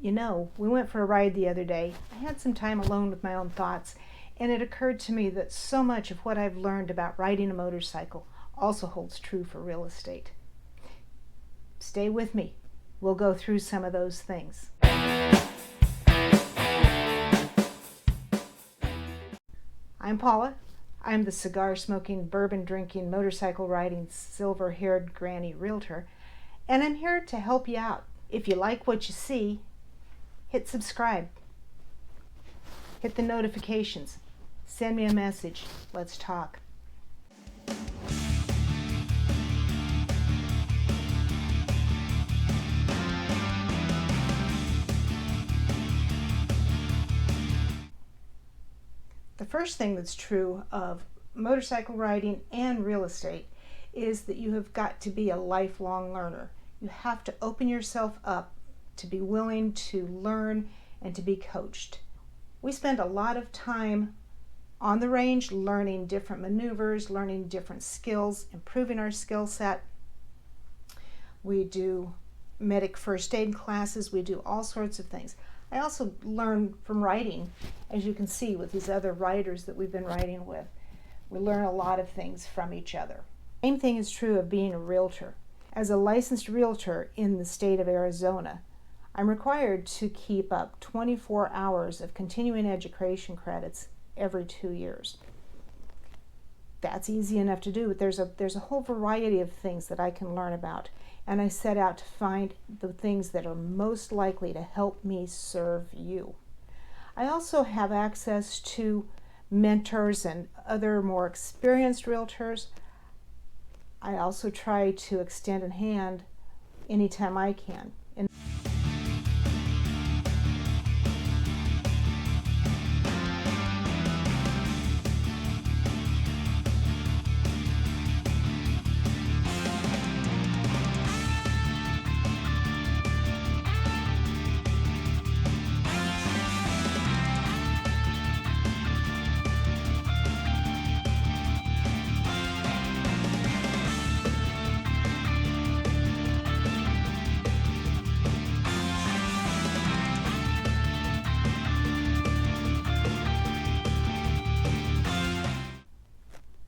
You know, we went for a ride the other day. I had some time alone with my own thoughts, and it occurred to me that so much of what I've learned about riding a motorcycle also holds true for real estate. Stay with me. We'll go through some of those things. I'm Paula. I'm the cigar-smoking, bourbon-drinking, motorcycle-riding, silver-haired granny realtor, and I'm here to help you out. If you like what you see, hit subscribe. Hit the notifications. Send me a message. Let's talk. The first thing that's true of motorcycle riding and real estate is that you have got to be a lifelong learner. You have to open yourself up to be willing to learn and to be coached. We spend a lot of time on the range learning different maneuvers, learning different skills, improving our skill set. We do medic first aid classes. We do all sorts of things. I also learn from riding, as you can see with these other riders that we've been riding with. We learn a lot of things from each other. Same thing is true of being a realtor. As a licensed realtor in the state of Arizona, I'm required to keep up 24 hours of continuing education credits every 2 years. That's easy enough to do, but there's a whole variety of things that I can learn about, and I set out to find the things that are most likely to help me serve you. I also have access to mentors and other more experienced realtors. I also try to extend a hand anytime I can.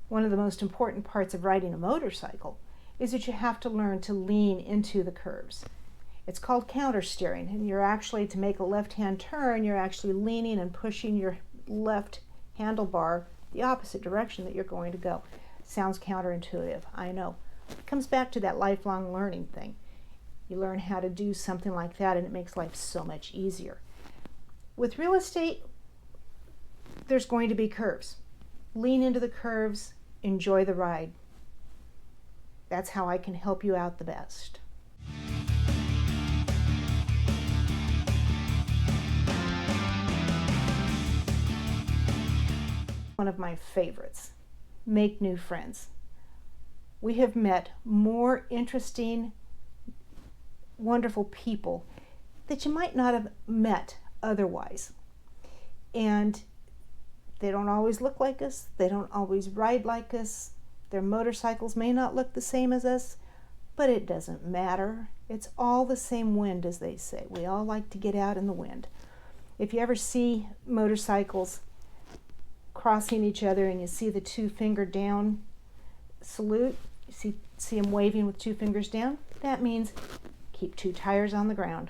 One of the most important parts of riding a motorcycle is that you have to learn to lean into the curves. It's called counter steering, and you're actually, to make a left-hand turn, you're actually leaning and pushing your left handlebar the opposite direction that you're going to go. Sounds counterintuitive, I know. It comes back to that lifelong learning thing. You learn how to do something like that, and it makes life so much easier. With real estate, there's going to be curves. Lean into the curves. Enjoy the ride. That's how I can help you out the best. One of my favorites, make new friends. We have met more interesting, wonderful people that you might not have met otherwise. And they don't always look like us. They don't always ride like us. Their motorcycles may not look the same as us, but it doesn't matter. It's all the same wind, as they say. We all like to get out in the wind. If you ever see motorcycles crossing each other and you see the 2-finger down salute, you see them waving with 2 fingers down, that means keep 2 tires on the ground.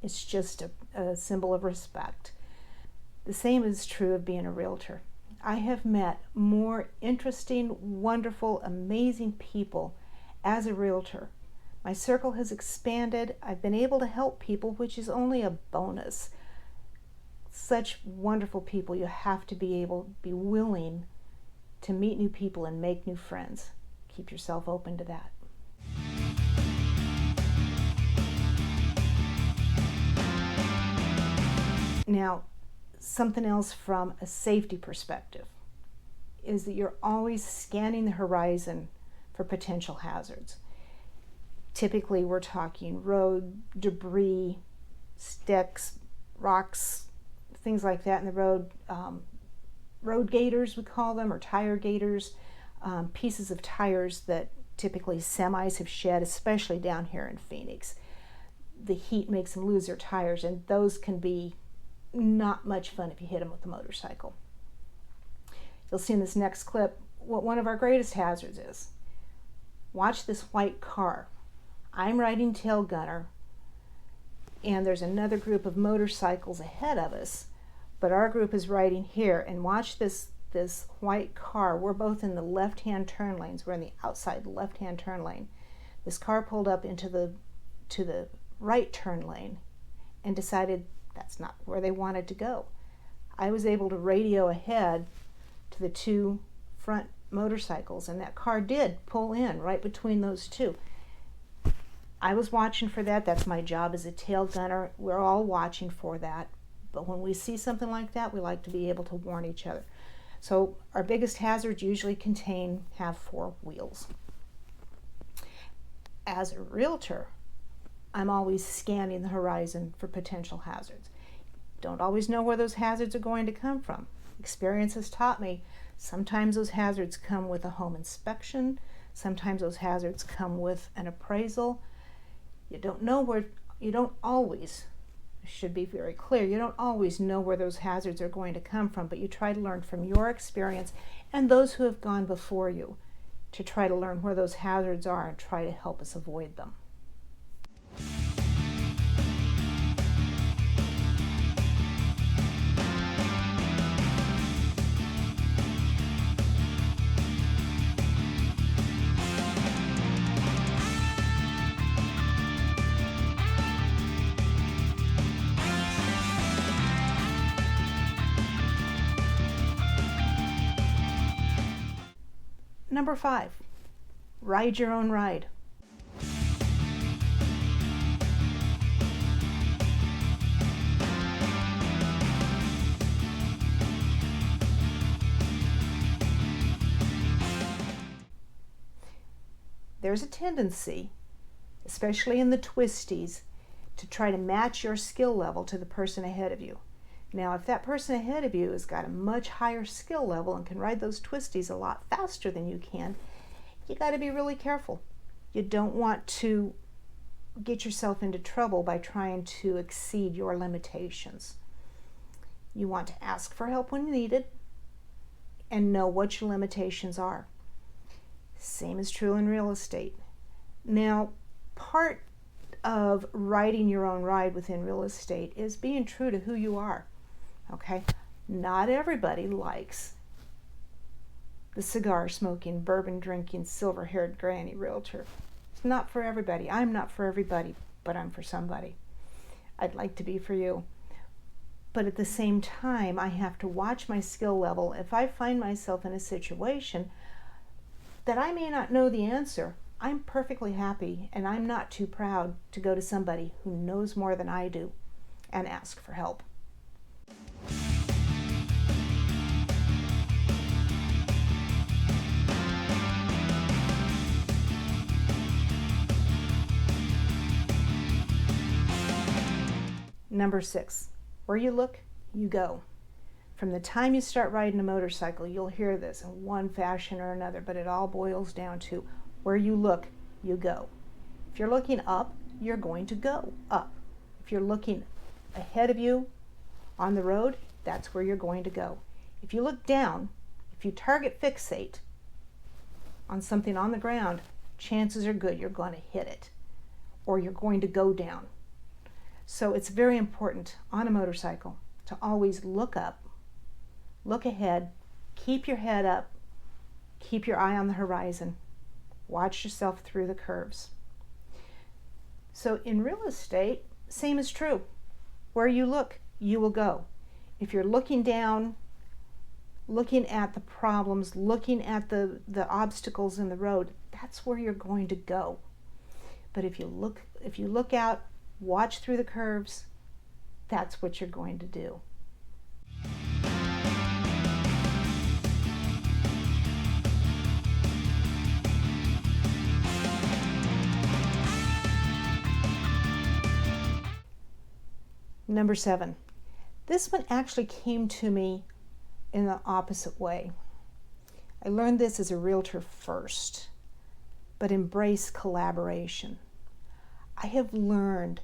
It's just a symbol of respect. The same is true of being a realtor. I have met more interesting, wonderful, amazing people as a realtor. My circle has expanded. I've been able to help people, which is only a bonus. Such wonderful people. You have to be willing to meet new people and make new friends. Keep yourself open to that. Now, something else from a safety perspective is that you're always scanning the horizon for potential hazards. Typically, we're talking road debris, sticks, rocks, things like that in the road. Road gators, we call them, or tire gators, pieces of tires that typically semis have shed, especially down here in Phoenix. the heat makes them lose their tires, and those can be not much fun if you hit them with a motorcycle. You'll see in this next clip what one of our greatest hazards is. Watch this white car. I'm riding tail gunner, and there's another group of motorcycles ahead of us, but our group is riding here, and watch this white car. We're both in the left-hand turn lanes. We're in the outside left-hand turn lane. This car pulled up into the right turn lane and decided that's not where they wanted to go. I was able to radio ahead to the two front motorcycles, and that car did pull in right between those two. I was watching for that. That's my job as a tail gunner. We're all watching for that. But when we see something like that, we like to be able to warn each other. So our biggest hazards usually have 4 wheels. As a realtor, I'm always scanning the horizon for potential hazards. Don't always know where those hazards are going to come from. Experience has taught me sometimes those hazards come with a home inspection, sometimes those hazards come with an appraisal. You don't always, I should be very clear, you don't always know where those hazards are going to come from, but you try to learn from your experience and those who have gone before you to try to learn where those hazards are and try to help us avoid them. Number 5, ride your own ride. There's a tendency, especially in the twisties, to try to match your skill level to the person ahead of you. Now, if that person ahead of you has got a much higher skill level and can ride those twisties a lot faster than you can, you got to be really careful. You don't want to get yourself into trouble by trying to exceed your limitations. You want to ask for help when needed and know what your limitations are. Same is true in real estate. Now, part of riding your own ride within real estate is being true to who you are. Okay, not everybody likes the cigar smoking, bourbon drinking, silver haired granny realtor. It's not for everybody. I'm not for everybody, but I'm for somebody. I'd like to be for you. But at the same time, I have to watch my skill level. If I find myself in a situation that I may not know the answer, I'm perfectly happy and I'm not too proud to go to somebody who knows more than I do and ask for help. Number 6, where you look, you go. From the time you start riding a motorcycle, you'll hear this in one fashion or another, but it all boils down to where you look, you go. If you're looking up, you're going to go up. If you're looking ahead of you on the road, that's where you're going to go. If you look down, if you target fixate on something on the ground, chances are good you're going to hit it or you're going to go down. So it's very important on a motorcycle to always look up, look ahead, keep your head up, keep your eye on the horizon, watch yourself through the curves. So in real estate, same is true. Where you look, you will go. If you're looking down, looking at the problems, looking at the obstacles in the road, that's where you're going to go. But if you look out, watch through the curves, that's what you're going to do. Number 7. This one actually came to me in the opposite way. I learned this as a realtor first, but embrace collaboration. I have learned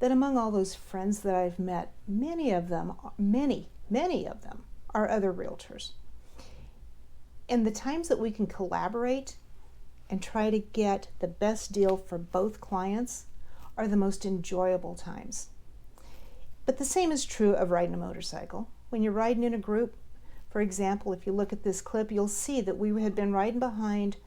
that among all those friends that I've met, many of them are other realtors. And the times that we can collaborate and try to get the best deal for both clients are the most enjoyable times. But the same is true of riding a motorcycle. When you're riding in a group, for example, if you look at this clip, you'll see that we had been riding behind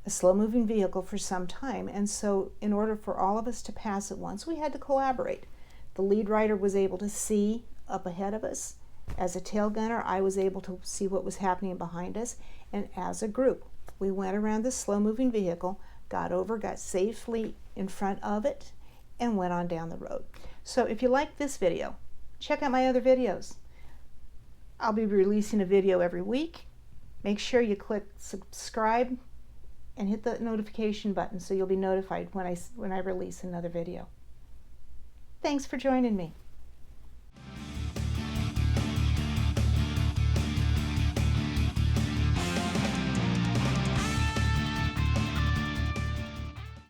a slow-moving vehicle for some time, and so in order for all of us to pass at once, we had to collaborate. The lead rider was able to see up ahead of us. As a tail gunner, I was able to see what was happening behind us, and as a group, we went around this slow-moving vehicle, got safely in front of it, and went on down the road. So if you like this video, check out my other videos. I'll be releasing a video every week. Make sure you click subscribe and hit the notification button so you'll be notified when I release another video. Thanks for joining me.